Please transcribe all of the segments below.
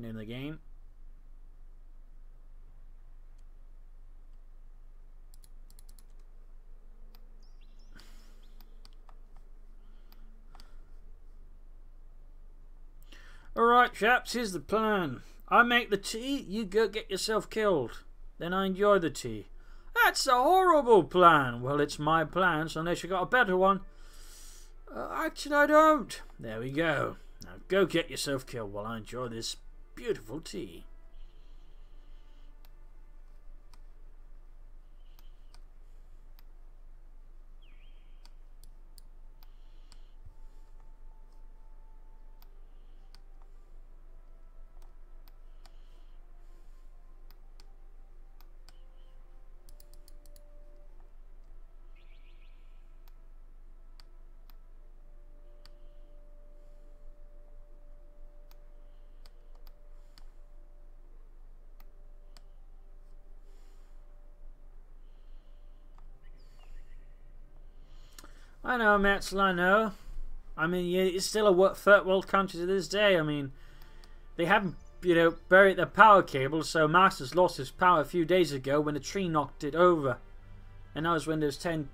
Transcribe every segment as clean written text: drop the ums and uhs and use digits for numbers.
Continue the game. Alright chaps, here's the plan. I make the tea, you go get yourself killed. Then I enjoy the tea. That's a horrible plan. Well, it's my plan, so unless you got a better one. Actually, I don't. There we go. Now go get yourself killed while I enjoy this beautiful tea. I know, Metzel, I know. I mean, it's still a third world country to this day. I mean, they haven't, you know, buried their power cable, so Masters lost his power a few days ago when a tree knocked it over. And now his Windows 10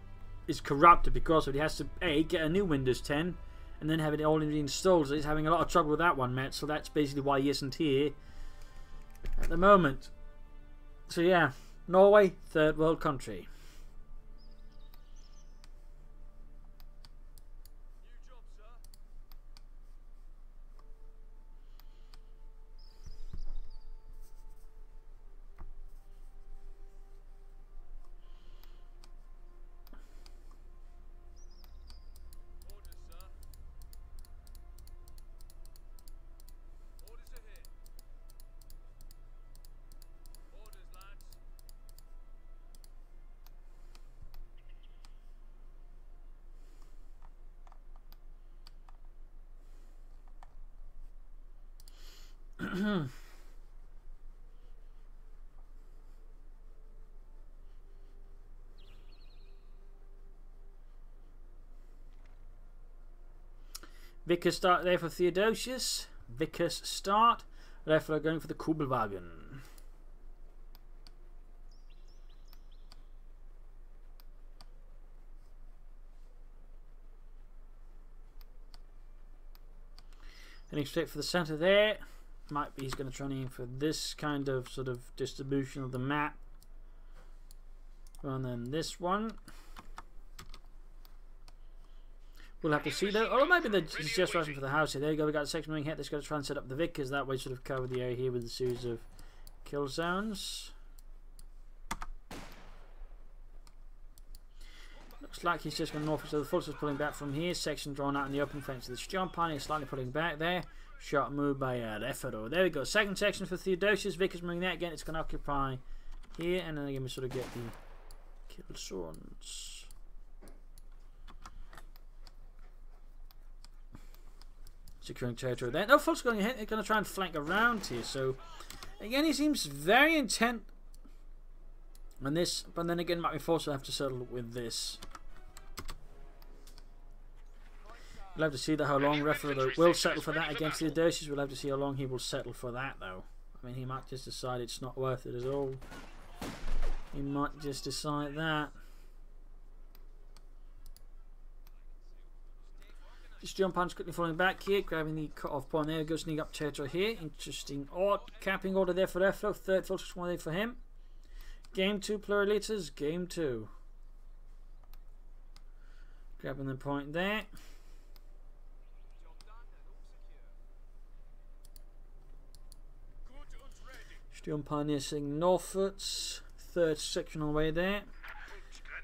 is corrupted because of it. He has to, A, get a new Windows 10, and then have it all installed. So he's having a lot of trouble with that one, Metzel. So that's basically why he isn't here at the moment. So yeah, Norway, third world country. Vickers start there for Theodosios. Vickers start. Refero going for the Kugelwagen. Heading straight for the centre there. Might be he's going to try and aim for this kind of sort of distribution of the map rather than this one. We'll have to see though. Or maybe they're just rushing for the house here. There you go, we got a section moving hit that's going to try and set up the Vickers. That way sort of cover the area here with a series of kill zones. Looks like he's just going north, so the forces pulling back from here. Section drawn out in the open fence. The John Pioneer slightly pulling back there. Shot move by Refero. There we go. Second section for Theodosios. Vickers moving that again. It's going to occupy here, and then again we sort of get the kill zones. Securing territory there. No, folks going ahead. They're going to try and flank around here. So again, he seems very intent on this, but then again, might be forced to have to settle with this. We'll have to see how long Refero will settle for that against Theodosios. We'll have to see how long he will settle for that, though. I mean, he might just decide it's not worth it at all. He might just decide that. Just jump punch quickly falling back here, grabbing the cut-off point there. Goes sneak up territory here. Interesting capping order there for Refero. Third focus one there for him. Game 2 pluraliters. Game 2. Grabbing the point there. Steel Pioneer sitting northwards. Third section on the way there.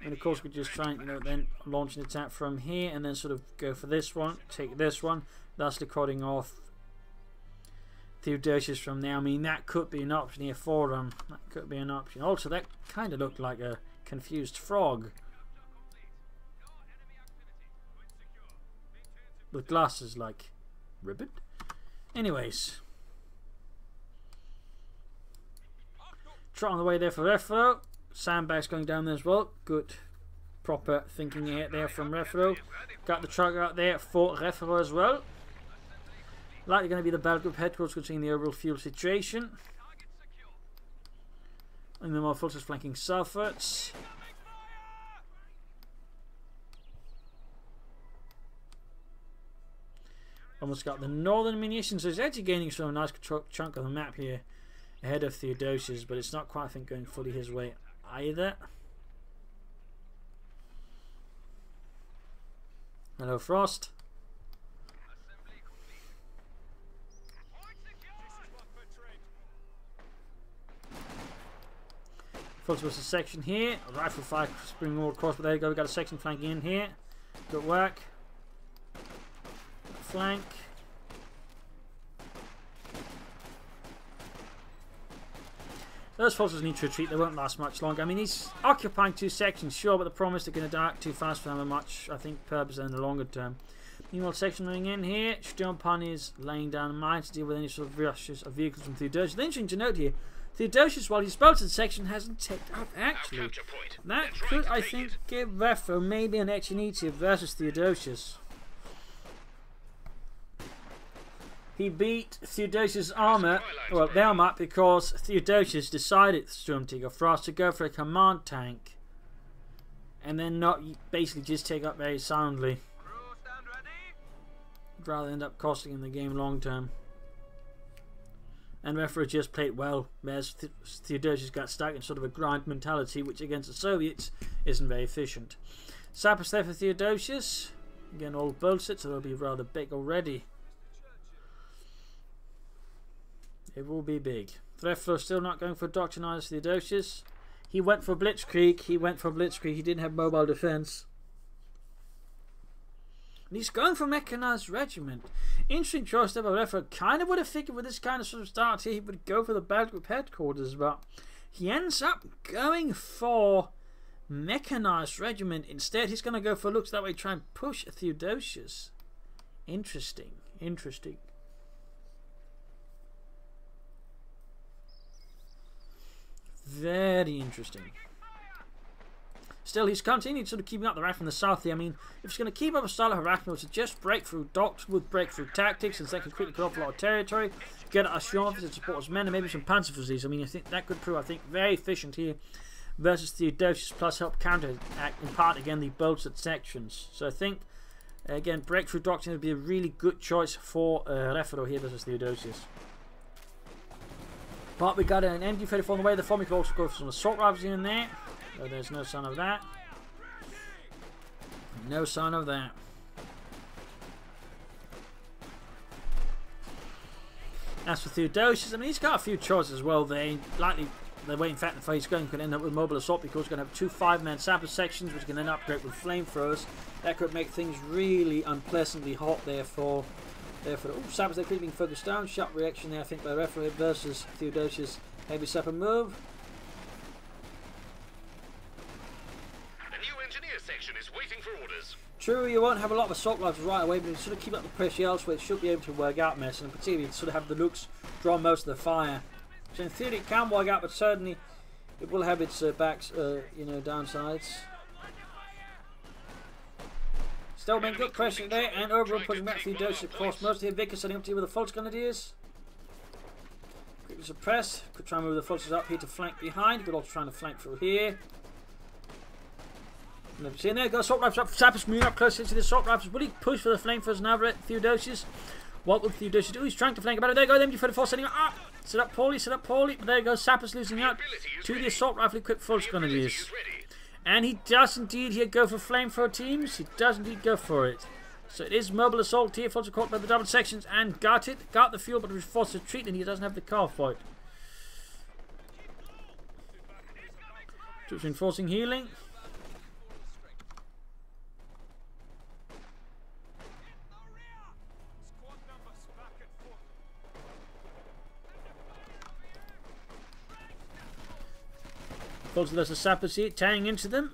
And of course, we're just trying, you know, then launch an attack from here and then sort of go for this one, take this one, thusly cutting off Theodosios from there. I mean, that could be an option here for them. That could be an option. Also, that kind of looked like a confused frog with glasses like ribbon. Anyways, trot on the way there for Refero. Sandbags going down there as well. Good proper thinking here there from Refero. Got the truck out there for Refero as well. Likely going to be the battle group headquarters considering the overall fuel situation. And the more forces flanking southwards. Almost got the northern munitions, so he's actually gaining some nice chunk of the map here ahead of Theodosios, but it's not quite, I think, going fully his way either. Hello, Frost. Focus was a section here. A rifle fire springing all across, but there you go. We got a section flanking in here. Good work. Flank. Those forces need to retreat. They won't last much longer. I mean, he's occupying 2 sections, sure, but the problem is they're going to die too fast for them much, I think, purpose in the longer term. Meanwhile, section running in here. Sturmpon is laying down a mine to deal with any sort of rushes of vehicles from Theodosios. Interesting to note here, Theodosios, while he's bolted section, hasn't ticked up actually. That could, I think, give Refero maybe an echinacea versus Theodosios. He beat Theodosios' armor, well, their armor, because Theodosios decided, Stormtiger Frost, to go for a command tank. And then not basically just take up very soundly. Rather end up costing him the game long term. And Refero just played well, whereas Theodosios got stuck in sort of a grind mentality, which against the Soviets isn't very efficient. Sappers there for Theodosios. Again, all bolted, so they'll be rather big already. It will be big. Refero still not going for Doctrine either. Theodosios. He went for Blitzkrieg. He didn't have mobile defense. And he's going for Mechanized Regiment. Interesting choice there by Refero. Kind of would have figured with this kind of sort of start here he would go for the battle group headquarters, but he ends up going for Mechanized Regiment. Instead, he's going to go for looks that way, try and push Theodosios. Interesting. Interesting. Very interesting. Still, he's continued sort of keeping up the raft from the south here. I mean, if he's going to keep up a style of harassment, to just break through docks with breakthrough tactics, since they can quickly cut off a lot of territory, get a strong officer to support his men, and maybe some Panzerfusiliers. I mean, I think that could prove, I think, very efficient here versus Theodosios, plus help counteract in part again the bolted sections. So I think, again, breakthrough doctrine would be a really good choice for Refero here versus Theodosios. But we got an MG-34 on the way. The form could also go for some assault rifles in there. So there's no sign of that. No sign of that. As for Theodosios, I mean, he's got a few choices as well. They likely, the way in fact the he's going could end up with mobile assault, because he's going to have 2 5-man sapper sections, which can then upgrade with flamethrowers. That could make things really unpleasantly hot there for. Therefore, sappers they're being focused down. Sharp reaction there, I think, by Refero versus Theodosios. Heavy sapper move. The new engineer section is waiting for orders. True, you won't have a lot of assault rifles right away, but you sort of keep up the pressure elsewhere. It should be able to work out mess, and particularly sort of have the looks draw most of the fire. So in theory, it can work out, but certainly it will have its backs, you know, downsides. Still making good pressure there, and overall pushing back Theodosios across most of the Vickers, setting up to deal with the Fultz Grenadiers. Quickly suppress. Could try and move the Fultzes up here to flank behind. Could also try to flank through here. And see, and there goes assault rifles up. Sappers moving up close into the assault rifles. Will he push for the flamethrowers now at Theodosios? What will Theodosios do? He's trying to flank about it. There you go, the MG-34 setting up. Set up poorly, set up poorly. But there you go, Sappers losing out to the assault rifle equipped Fultz Grenadiers. And he does indeed here go for flamethrower teams. He does indeed go for it. So it is mobile assault here. Fultz are caught by the double sections and got it. Got the fuel, but was forced to retreat, and he doesn't have the car fight. Troops reinforcing healing. Fultz there's a sappers here, tying into them.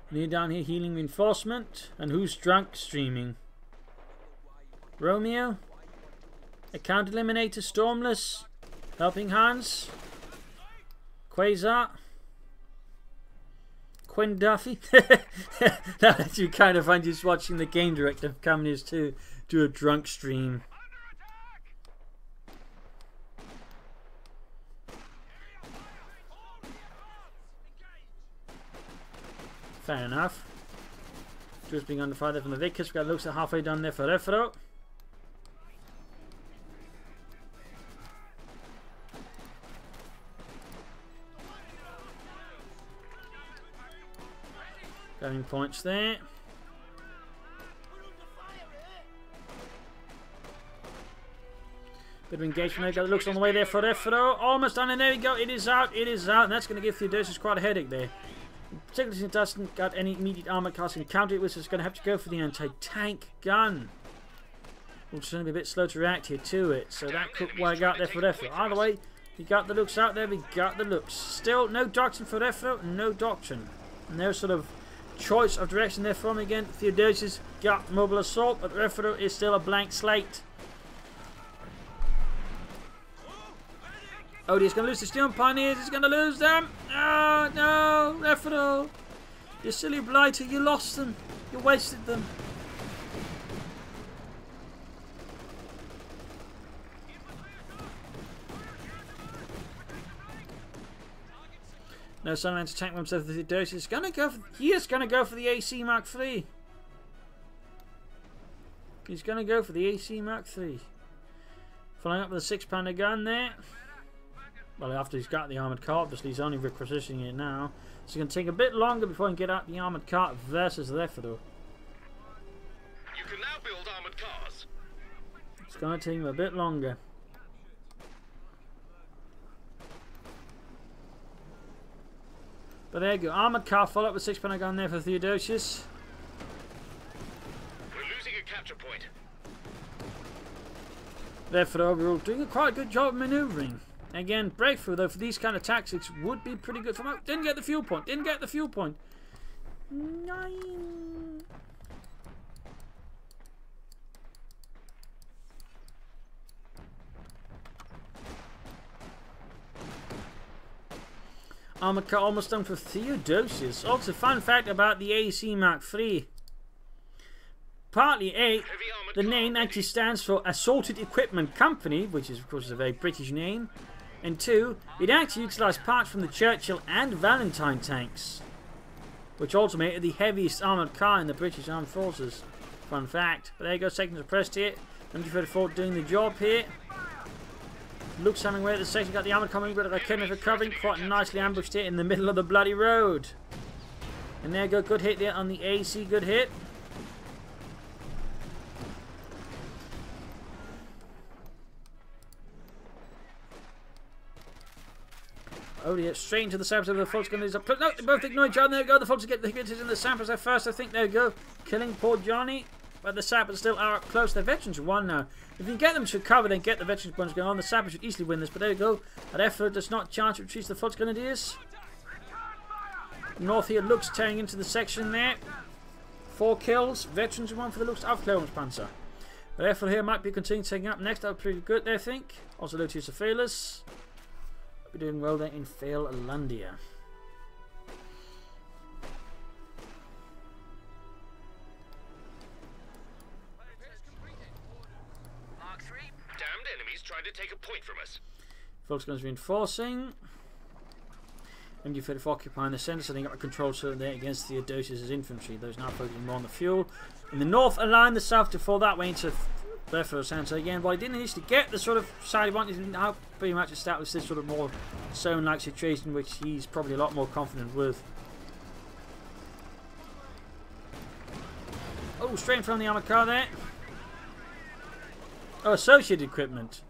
Near down here, healing reinforcement. And who's drunk streaming? Romeo? Account Eliminator, Stormless, Helping Hands, Quasar. Quinn Duffy. That actually kind of fun just watching the game director coming here to do a drunk stream. Fair enough. Just being under fire there from the Vickers. We've got looks at halfway done there for Refero. Grabbing points there. Bit of engagement there. Got the looks on the way there for Refero. Almost done, and there we go. It is out. It is out. And that's going to give Theodosios quite a headache there. Particularly since it doesn't got any immediate armor class to counter it with, so it's going to have to go for the anti-tank gun. Which is going to be a bit slow to react here to it. So that could wag out there for Refero. Either way, we got the looks out there. We got the looks. Still no Doctrine for Refero. No Doctrine. No sort of choice of direction there from again. Theodosios got mobile assault, but Refero is still a blank slate. Oh, he's going to lose the Steel Pioneers. He's going to lose them. Oh, no. Refero. You silly blighter. You lost them. You wasted them. No Sunman's tank himself with Theodosios. He is going to go for the AC Mark III. He's going to go for the AC Mark III. Following up with a 6-pounder gun there. Well, after he's got the armoured car, obviously he's only requisitioning it now. So it's going to take a bit longer before he can get out the armoured car versus Refero. You can now build armored cars. It's going to take him a bit longer. But there you go. Armoured car follow up with 6-pounder gun there for Theodosios. We're losing a capture point. Refero overall doing quite a good job of manoeuvring. Again, breakthrough though for these kind of tactics would be pretty good. From didn't get the fuel point. Didn't get the fuel point. 9. Armored car almost done for Theodosios. Also, fun fact about the AC Mark III. Partly A, the name actually stands for Assorted Equipment Company, which is of course a very British name. And 2, it actually utilised parts from the Churchill and Valentine tanks, which ultimately are the heaviest armoured car in the British Armed Forces. Fun fact. But there you go, second suppressed here. MG34 doing the job here. Looks having way at the section, got the armoured coming, but the Kenner recovering, quite nicely ambushed here in the middle of the bloody road. And there you go, good hit there on the AC, good hit. Oh yeah, straight into the samples of the Fultz gun. No, they both ignore each other. There we go. The Fultz get the hits in the samples there first. I think there we go. Killing poor Johnny. But the sappers still are up close. The veterans won now. If you can get them to recover, then get the veterans bonus going on. The sappers should easily win this. But there we go. That effort does not chance to retrieve the Fultz Grenadiers. North here looks tearing into the section there. 4 kills. Veterans won for the looks of Panzer. But effort here might be continuing taking up next. That was pretty good there, I think. Also, Lucius Ophelis. We're doing well there in Fairlandia. Damned enemies trying to take a point from us. Volksguns reinforcing. MG34 occupying the centre, setting up a control zone there against Theodosios' infantry. Those now focusing more on the fuel. In the north, align the south to fall that way into Refero's hand. So again, while he didn't initially get the sort of side he wanted, he now pretty much established this sort of more zone-like situation, which he's probably a lot more confident with. Oh, straight from the armoured car there. Oh, Associated Equipment.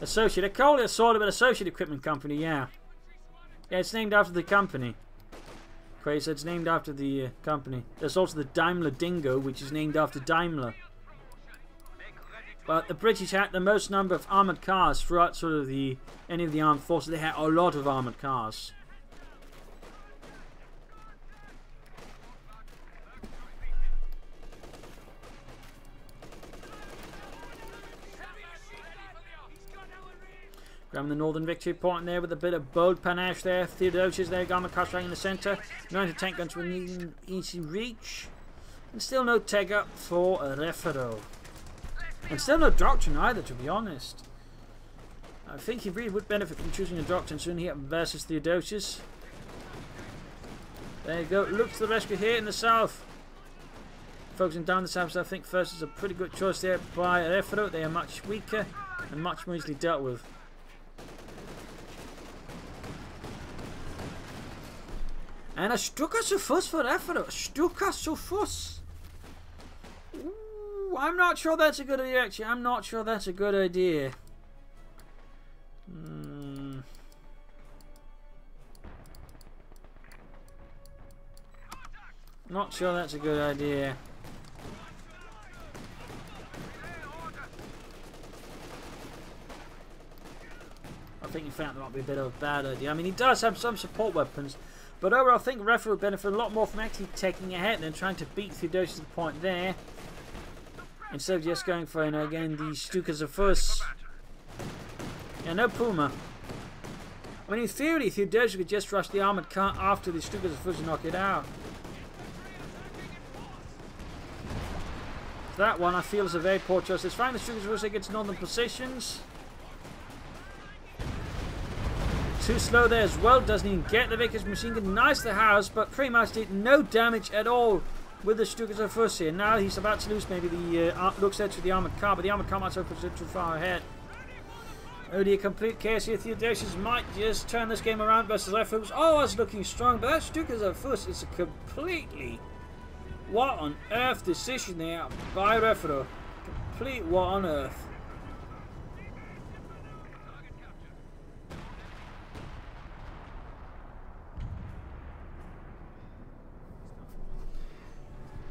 Associated. I call it a sort of an Associated Equipment Company, yeah. Yeah, it's named after the company. Crazy, it's named after the company. There's also the Daimler Dingo, which is named after Daimler. But the British had the most number of armoured cars throughout sort of any of the armed forces. They had a lot of armoured cars. Grabbing the northern victory point there with a bit of bold panache there. Theodosios there, Gamma Cast right in the centre. 9 tank guns within easy reach. And still no tag up for Refero. And still no Doctrine either, to be honest. I think he really would benefit from choosing a Doctrine soon here versus Theodosios. There you go. Look to the rescue here in the south. Focusing down the south, so I think first is a pretty good choice there by Refero. They are much weaker and much more easily dealt with. And a Stuka so fuss for Refero. Stuka so fuss. Ooh, I'm not sure that's a good idea, actually. I'm not sure that's a good idea. Not sure that's a good idea. I think in fact that might be a bit of a bad idea. I mean, he does have some support weapons, but overall I think Refero would benefit a lot more from actually taking ahead than trying to beat Theodosios to the point there. Instead of just going for, you know, again, the Stukas of Fuss. Yeah, no Puma. I mean, in theory, Theodosios could just rush the armoured car after the Stukas of Fuss and knock it out. That one I feel is a very poor choice. It's fine, the Stukas of Fuss gets northern positions. Too slow there as well, doesn't even get the Vickers machine gun. Nice the house, but pretty much did no damage at all with the Stukas of Fuss here. Now he's about to lose maybe the looks there to the armoured car, but the armoured car might have put it too far ahead. Oh dear, complete chaos here. Theodosios might just turn this game around versus Refero. Oh, it's looking strong, but that Stukas of Fuss is a completely what on earth decision there by Refero. Complete what on earth.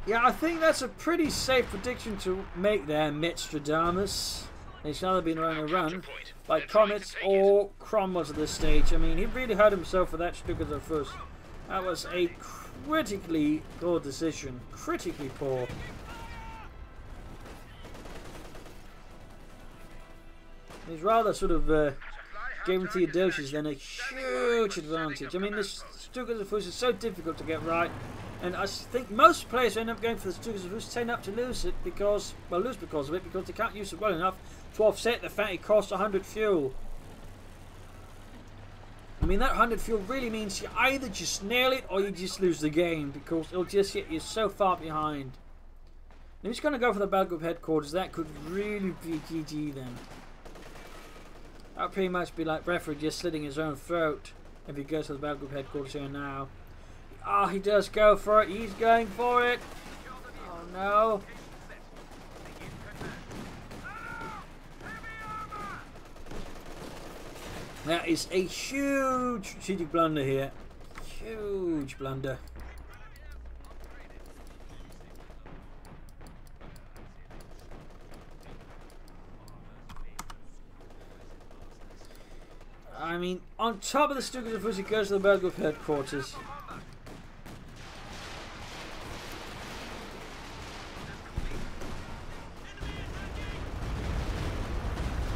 Yeah, I think that's a pretty safe prediction to make there, Mitstradamus. He's either been run by Comets or Cromwells at this stage. I mean, he really hurt himself for that Stukas of Fuss. That was a critically poor decision. Critically poor. He's rather sort of giving Theodosios then a huge advantage. I mean, this Stukas of Fuss is so difficult to get right. And I think most players end up going for the Stukas of Fuss, turn up to lose it because, well, lose because of it, because they can't use it well enough to offset the fact it costs 100 fuel. I mean, that 100 fuel really means you either just nail it or you just lose the game, because it'll just get you so far behind. And he's going to go for the battle group headquarters. That could really be GG then. That would pretty much be like Refero just slitting his own throat if he goes to the battle group headquarters here now. Oh, he does go for it. He's going for it. Oh, no. That is a huge strategic blunder here. Huge blunder. I mean, on top of the Stukas of Fuss, he goes to the battle group headquarters.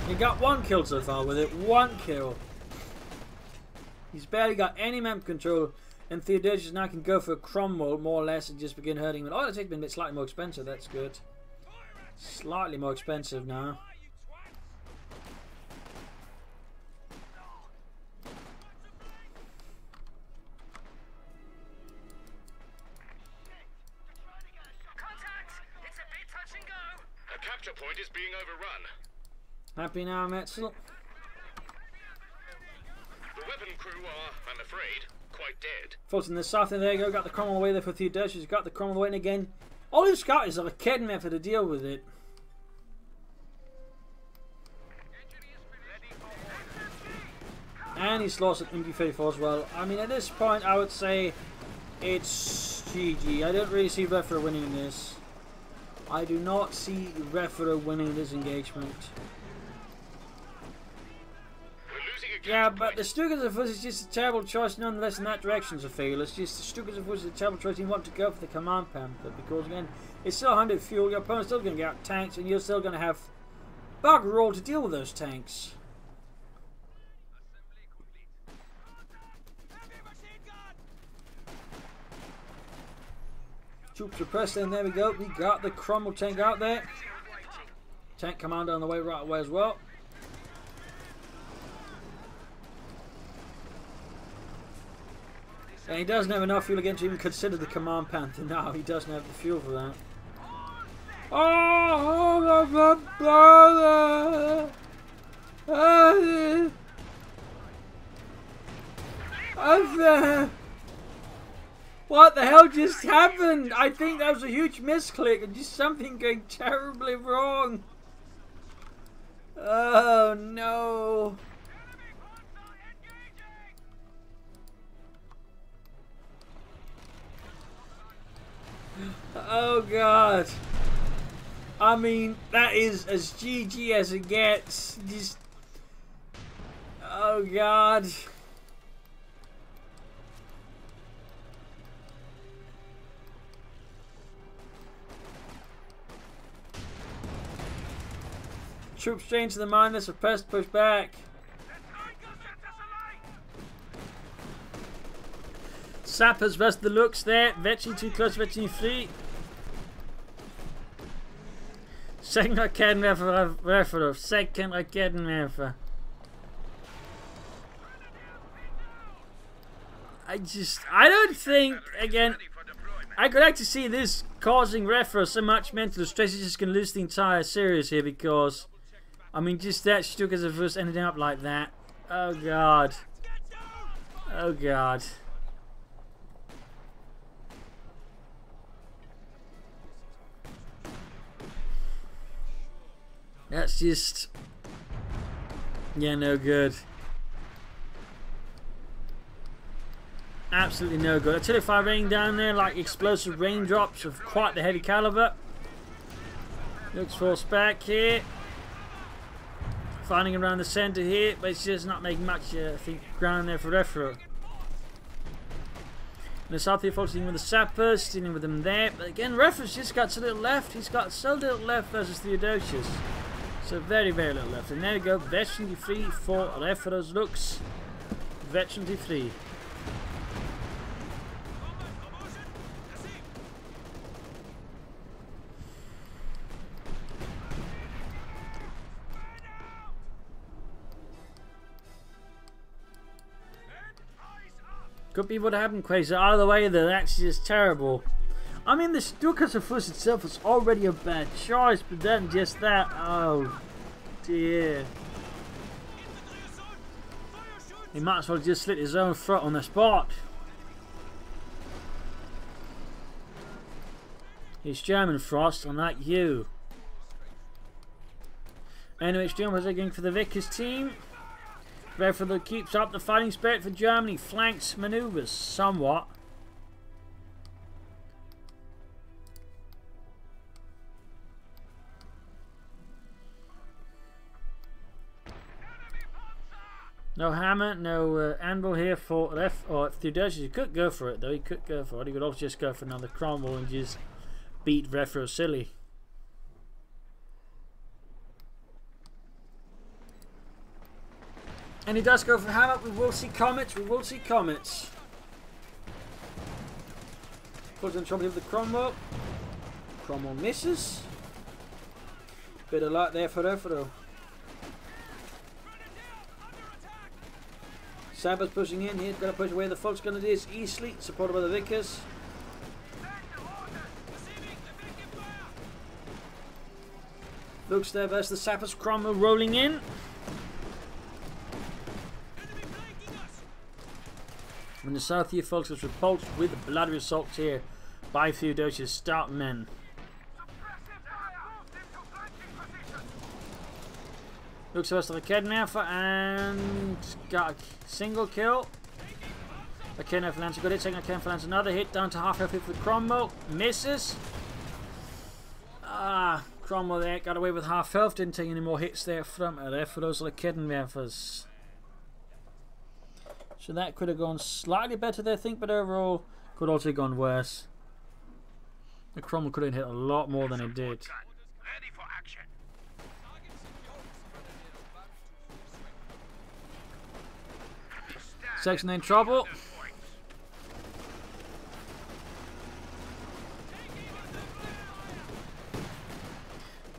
He got one kill so far with it. One kill. He's barely got any map control. And Theodosios now can go for Cromwell more or less and just begin hurting him. Oh, it's been a bit slightly more expensive. That's good. Slightly more expensive now. Contact! It's a bit touch and go. A capture point is being overrun. Happy now, Metzel? The weapon crew are, I'm afraid, quite dead. Folks in the south, and there you go. Got the Cromwell away there for Theodosios. Got the Cromwell away again. All he's got is a kidding method to deal with it. And he's lost at MP34 as well. I mean, at this point, I would say it's GG. I don't really see Refero winning this. I do not see Refero winning this engagement. Yeah, but the Stukas of Fuss is just a terrible choice nonetheless in that direction, I feel. It's just the Stukas of Fuss is a terrible choice. You want to go for the Command Panther because, again, it's still 100 fuel. Your opponent's still going to get out tanks and you're still going to have bugger all to deal with those tanks. Troops are pressing. There we go. We got the Cromwell tank out there. Tank commander on the way right away as well. And he doesn't have enough fuel again to even consider the Command Panther. No, he doesn't have the fuel for that. Oh, my brother! What the hell just happened? I think that was a huge misclick and just something going terribly wrong. Oh no. Oh god. I mean, that is as GG as it gets. Just... oh god. Troops change to the mine, they're suppressed, push back. Sappers best the looks there. Veteran too close, veteran free. Second Raketenwerfer. Second Raketenwerfer. I don't think, again, I could like to see this causing Refero so much mental stress he's just going to lose the entire series here because, I mean, just that stuck as a verse ending up like that. Oh god. Oh god. That's just... yeah, no good. Absolutely no good. Artillery fire raining down there like explosive raindrops of quite the heavy caliber. Looks forced back here. Finding around the centre here, but it's just not making much, I think, ground there for Refero. And the South here focusing with the sappers, dealing with them there. But again, Refero's just got so little left. He's got so little left versus Theodosios. So very, very little left. And there we go. Veteran free for Refero's looks. Veteran free. Could be what happened, Quasar. Out of the way there, that's just terrible. I mean, the Stukas of Fuss itself was already a bad choice, but then just that, oh dear. He might as well just slit his own throat on the spot. He's German Frost, unlike you. Anyway, it's German was again for the Vickers team. Refero keeps up the fighting spirit for Germany, flanks manoeuvres somewhat. No hammer, no anvil here for Theodosios. He could go for it though, he could go for it. He could also just go for another Cromwell and just beat Refero silly. And he does go for hammer. We will see comets. We will see comets. Pulls on trouble with the Cromwell. Cromwell misses. Bit of luck there for Refero. Sabba's pushing in here. Got to push away the Fox Grenadiers easily. Supported by the Vickers. Looks there versus the Sappers. Cromwell rolling in. When the South here folks was repulsed with bloody assaults here by Theodosius' stout men. Looks like a Raketenwerfer and got a single kill. Raketenwerfer lands a good hit, second Raketenwerfer lands another hit, down to half health hit for Cromwell. Misses. Cromwell there got away with half health, didn't take any more hits there from Refero's Raketenwerfers. So that could have gone slightly better there, I think, but overall could also have gone worse. The Cromwell could have hit a lot more than it did. Section in trouble.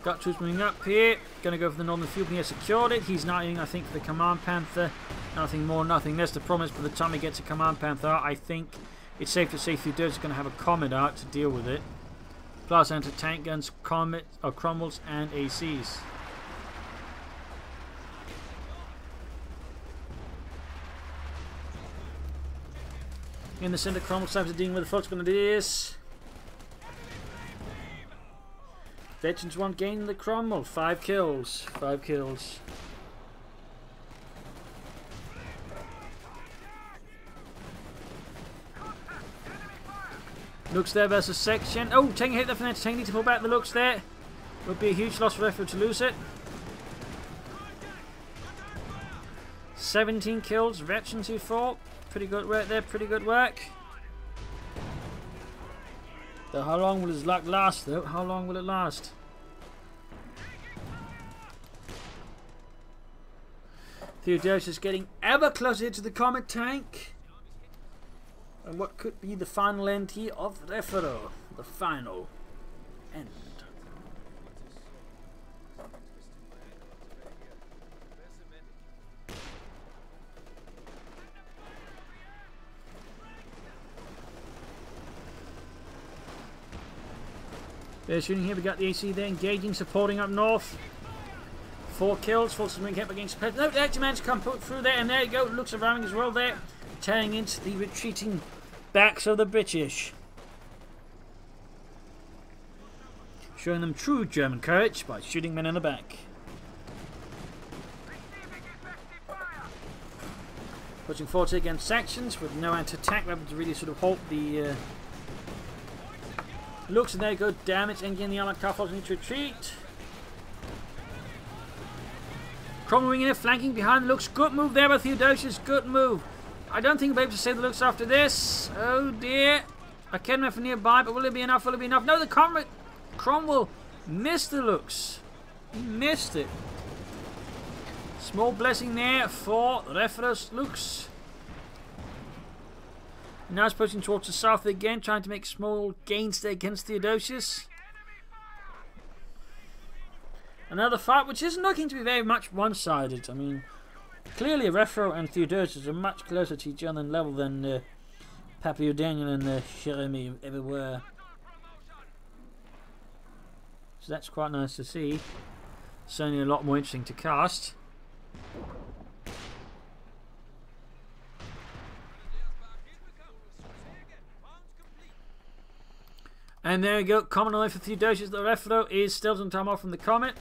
Got troops moving up here. Going to go for the northern field. He has secured it. He's now aiming, I think, for the Command Panther. Nothing more, nothing less. The promise by the time he gets a Command Panther out, I think it's safe to say Theodosios is going to have a Comet out to deal with it. Plus anti-tank guns, Comet, or Cromwells, and ACs. In the center, Cromwell types are dealing with the folks going to do this. Veterans won't gain the Cromwell. 5 kills. 5 kills. Looks there versus section. Oh, taking a hit there from tank. Need to pull back the looks there. Would be a huge loss for Refero to lose it. 17 kills. Veterans who fought. Pretty good work there. Pretty good work. So how long will his luck last though? How long will it last? Theodosios is getting ever closer to the Comet tank. And what could be the final end here of Refero? The final end. They're shooting here. We got the AC there engaging, supporting up north. 4 kills. Forces being kept against. No, they actually managed to come through there, and there you go. Looks surrounding as well there, tearing into the retreating backs of the British, showing them true German courage by shooting men in the back. Pushing forward against sections with no anti-tank weapon to really sort of halt the. Looks, and there you go, damage, engaging the armored car forces need to retreat. Cromwell winging it, flanking behind. Looks, good move there by Theodosios, good move. I don't think we'll be able to save the looks after this. Oh dear. I can't remember nearby, but will it be enough? Will it be enough? No, the Cromwell missed the looks. He missed it. Small blessing there for Refero's looks. Now it's pushing towards the south again, trying to make small gains there against Theodosios. Another fight which isn't looking to be very much one-sided. I mean, clearly Refero and Theodosios are much closer to each other in level than Papio Daniel and Jeremy ever were. So that's quite nice to see. Certainly a lot more interesting to cast. And there we go, common away for Theodosios. The Refero is still some time off from the Comet.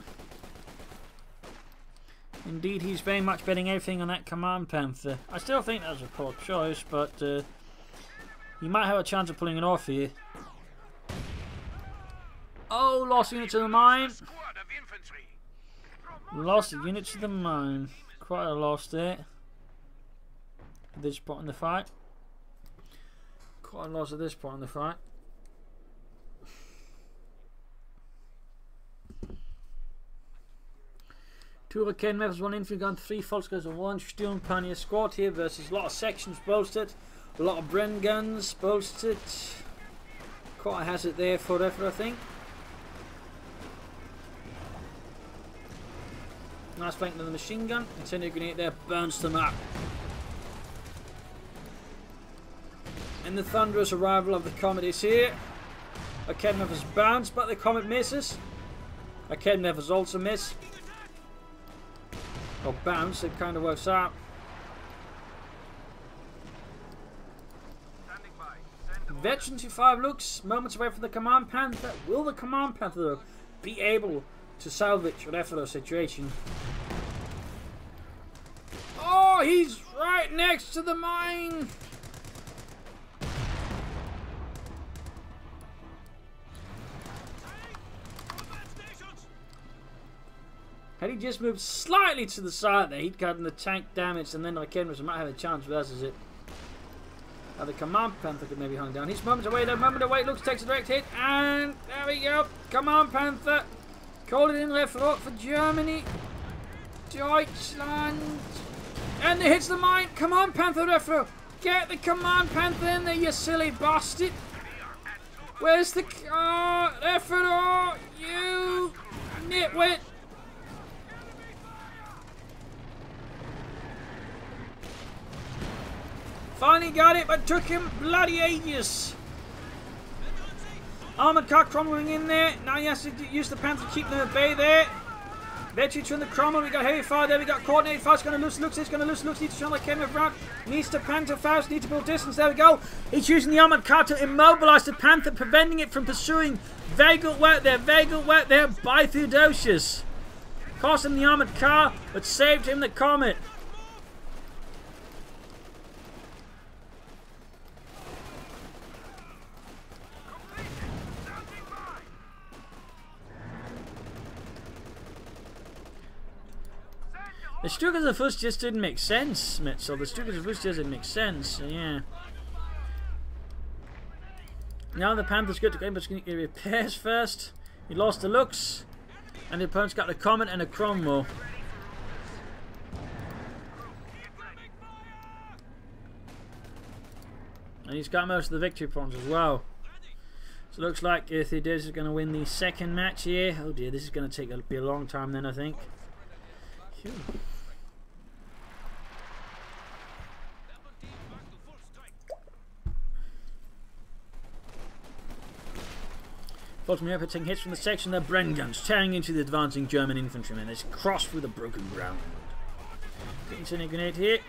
Indeed, he's very much betting everything on that Command Panther. I still think that was a poor choice, but he might have a chance of pulling it off here. Oh, lost units to the mine. Lost units to the mine. Quite a loss there. At this point in the fight. Quite a loss at this point in the fight. Two Raken members, 1 infantry gun, 3 Volksguns and 1 Sturm Pioneer squad here versus a lot of sections bolstered, a lot of Bren guns bolstered. Quite a hazard there for Refero, I think. Nice flank of the machine gun. Incendiary grenade there burns them up. And the thunderous arrival of the Comet is here. Raken members bounce, but the Comet misses. Raken members also miss. Or bounce, it kind of works out. Veteran 2-5 looks moments away from the Command Panther. Will the Command Panther though be able to salvage Refero's situation? Oh, he's right next to the mine. Had he just moved slightly to the side there, he'd gotten the tank damage, and then Raken might have a chance versus it. The Command Panther could maybe hunt down. He's moments away though, moment away, looks, takes a direct hit, and there we go. Command Panther. Call it in, Refero for Germany. Deutschland. And it hits the mine. Command Panther, Refero. Get the Command Panther in there, you silly bastard. Where's the... Refero, you... finally got it, but took him bloody ages. Armoured car crumbling in there. Now he has to use the Panther to keep them at bay there. Vetri to the Cromwell. We got heavy fire there. We got coordinated fire. It's going to lose looks. It's going to lose looks. Needs to show like came around. Needs to Panther fast. Needs to build distance. There we go. He's using the armoured car to immobilise the Panther, preventing it from pursuing. Very good work there. Very good work there by Theodosios. Cost him the armoured car, but saved him the Comet. The Stukas of Fuss just didn't make sense, Mitchell. The Stukas of Fuss just didn't make sense, so yeah. Now the Panther's good to go, but it's going to get repairs first. He lost the looks, and the opponent's got a Comet and a Cromwell. And he's got most of the victory points as well. So it looks like Theodosios is going to win the second match here. Oh dear, this is going to be a long time then, I think. Phew. Ultimately, taking hits from the section of the Bren guns, tearing into the advancing German infantrymen. They cross through the broken ground. Getting a grenade here.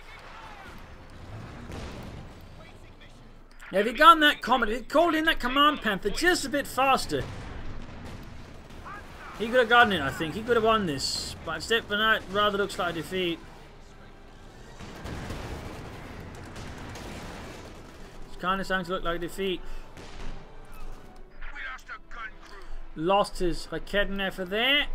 Now, if he'd gone that Comet, if he'd called in that Command Panther just a bit faster, he could have gotten it, I think. He could have won this. But instead, for now, it rather looks like a defeat. It's kind of starting to look like a defeat. Lost his Rakettenwerfer there.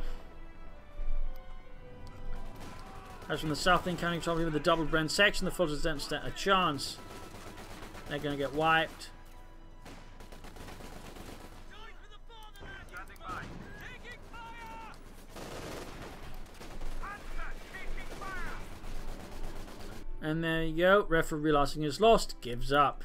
As from the south, incoming trouble with the double Bren section, the Fultons don't stand a chance. They're going to get wiped. And there you go. Refero, realizing he's lost, gives up.